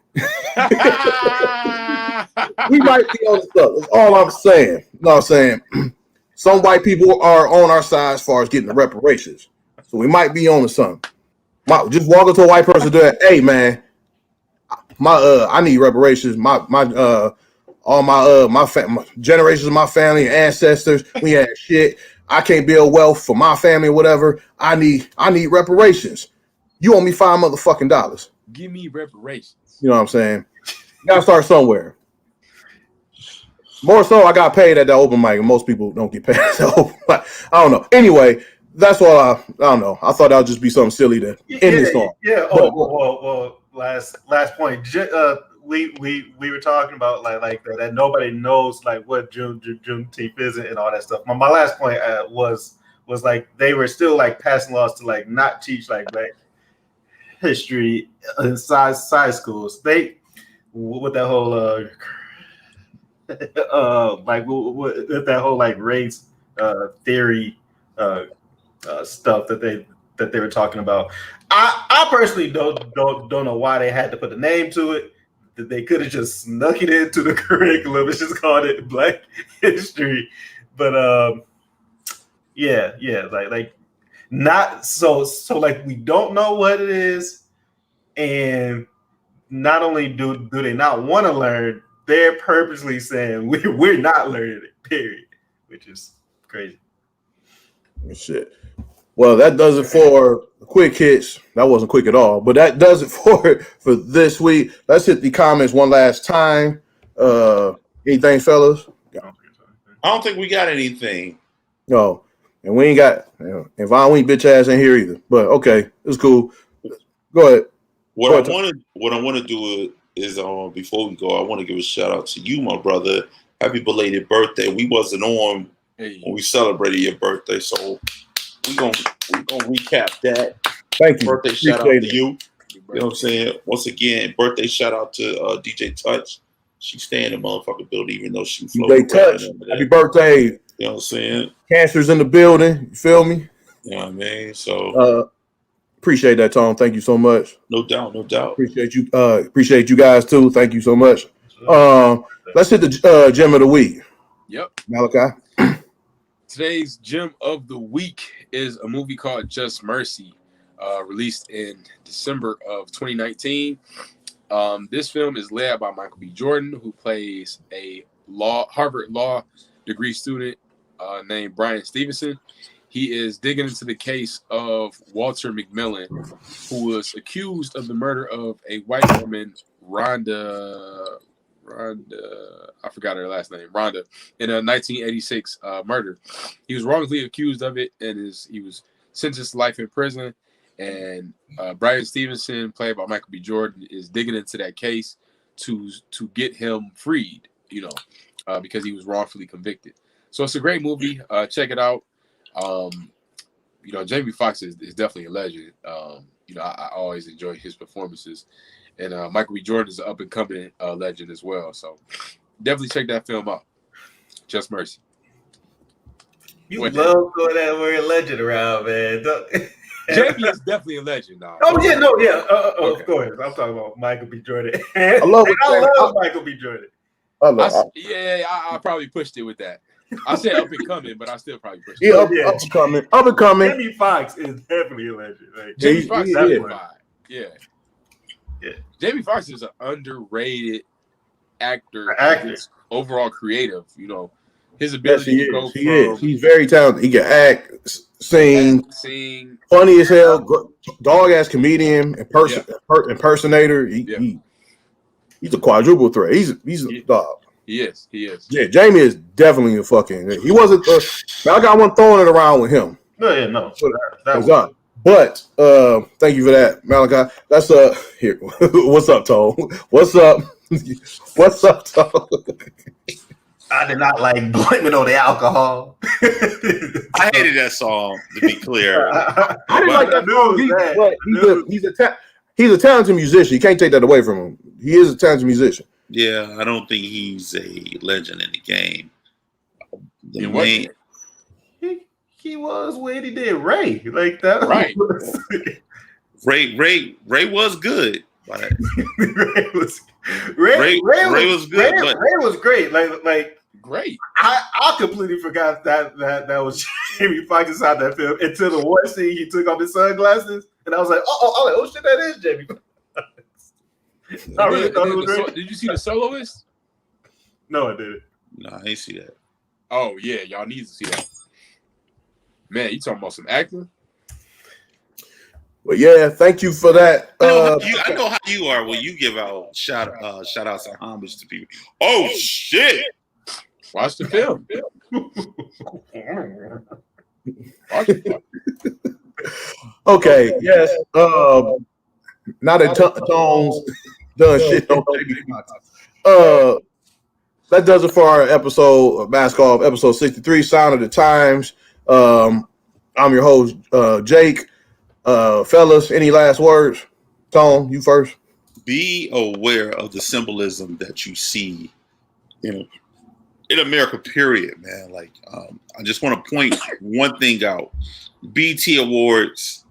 We might be on to something. That's all I'm saying. You know what I'm saying? Some white people are on our side as far as getting the reparations. So we might be on to something. Just walk up to a white person and do that. Hey man, I need reparations. My generations of my family and ancestors, we had shit. I can't build wealth for my family or whatever. I need reparations. You owe me $5 motherfucking. Give me reparations. You know what I'm saying? You gotta start somewhere. More so, I got paid at the open mic, and most people don't get paid at the open mic. I don't know. Anyway, that's all I don't know. I thought that would just be something silly to end this song. Yeah. Well. Last point. We were talking about like that nobody knows like what Juneteenth is and all that stuff. My last point was like they were still like passing laws to like not teach like black history in side schools. They with that whole like with that whole like race theory stuff that they were talking about. I personally don't know why they had to put a name to it. That they could have just snuck it into the curriculum. It's just called it Black History. But yeah, like not so like we don't know what it is, and not only do they not want to learn, they're purposely saying we're not learning it. period, which is crazy. Shit. Well, that does it for quick hits. That wasn't quick at all, but that does it for this week. Let's hit the comments one last time. Anything, fellas? I don't think we got anything. No, and we ain't got. And Von, we ain't bitch ass in here either. But okay, it's cool. Go ahead. What I want to do is before we go, I want to give a shout out to you, my brother. Happy belated birthday. We wasn't on when we celebrated your birthday, so we gonna recap that. Thank you. Birthday shout out to you. You know what I'm saying? Once again, birthday shout out to DJ Touch. She stay in the motherfucking building, even though she DJ Touch. Happy birthday. You know what I'm saying? Cancer's in the building. You feel me? You know what I mean? So appreciate that, Tom. Thank you so much. No doubt. Appreciate you. Appreciate you guys too. Thank you so much. Let's hit the gem of the week. Yep. Malachi. Today's gem of the week is a movie called Just Mercy, released in December of 2019. This film is led by Michael B. Jordan, who plays a Harvard law degree student named Brian Stevenson. He is digging into the case of Walter McMillan, who was accused of the murder of a white woman, Rhonda, I forgot her last name, Rhonda, in a 1986 murder. He was wrongfully accused of it, and he was sentenced to life in prison. And Brian Stevenson, played by Michael B. Jordan, is digging into that case to get him freed, because he was wrongfully convicted. So it's a great movie. Check it out. Jamie Foxx is definitely a legend. I always enjoy his performances. And Michael B. Jordan is an up-and-coming legend as well. So definitely check that film out. Just Mercy. You love throwing that word legend around, man. Jamie is definly a legend now. Oh, yeah, no, yeah. Okay. Of course. I'm talking about Michael B. Jordan. I love Michael B. Jordan. I probably pushed it with that. I said up and coming, but I still probably pushed it. Up and coming. Jamie Foxx is definitely a legend. Like, Jamie Foxx is definitely. Yeah. Jamie Foxx is an underrated actor. He's overall creative. His ability to go from. He's very talented. He can act, sing, funny as hell, dog ass comedian, impersonator. He's a quadruple threat. He's a dog. He is. Yeah, Jamie is definitely a fucking. He wasn't. I got one throwing it around with him. No. That's on. But thank you for that, Malachi. That's here. What's up, Tone? What's up? What's up, Tone? I did not like blaming on the alcohol. I hated that song, to be clear. I didn't like that. He's a talented musician. You can't take that away from him. He is a talented musician. Yeah, I don't think he's a legend in the game. He was when he did Ray like that. Right. Ray was good. Ray was good. Ray was great. Like great. I completely forgot that was Jamie Foxx inside that film until the one scene he took off his sunglasses, and I was like, oh shit, that is Jamie Foxx. I really thought it was Ray. Did you see The Soloist? No, I didn't. No, I ain't see that. Oh yeah, y'all need to see that. Man, you talking about some acting? Well, yeah, thank you for that. I know how you are when you give out shout outs and homage to people. Oh shit! Watch the film. Okay, yes. Now that Tones done shit on that does it for our episode of Basketball, episode 63, Sound of the Times. I'm your host, Jake. Fellas, any last words? Tone, you first. Be aware of the symbolism that you see in America, period, man. Like, I just want to point one thing out. BT Awards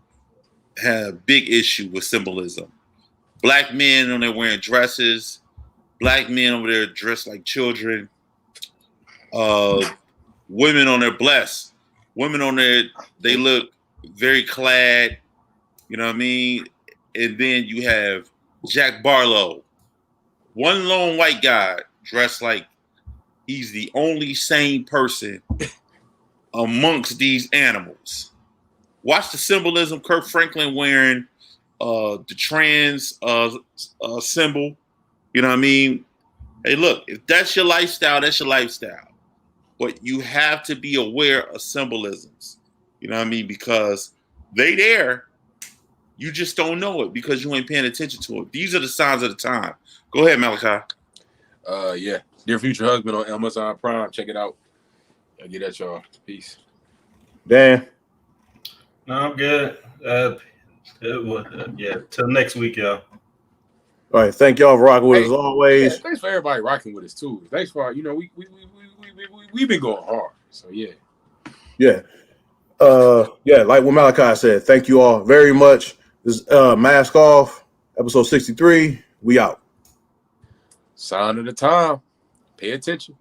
have a big issue with symbolism. Black men on there wearing dresses, black men over there dressed like children, women on there blessed. Women on there, they look very clad, you know what I mean? And then you have Jack Barlow, one lone white guy dressed like he's the only sane person amongst these animals. Watch the symbolism. Kirk Franklin wearing the trans symbol. You know what I mean? Hey, look, if that's your lifestyle, that's your lifestyle. But you have to be aware of symbolisms. You know what I mean? Because they there. You just don't know it because you ain't paying attention to it. These are the signs of the time. Go ahead, Malachi. Yeah. Dear Future Husband on Amazon Prime. Check it out. I'll get at y'all. Peace. Dan. No, I'm good. Yeah. Till next week, y'all. All right, thank y'all for rocking with us as always. Yeah, thanks for everybody rocking with us too. Thanks for we've been going hard. So yeah. Yeah. Like what Malachi said, thank you all very much. This Mask Off, episode 63. We out. Sign of the time. Pay attention.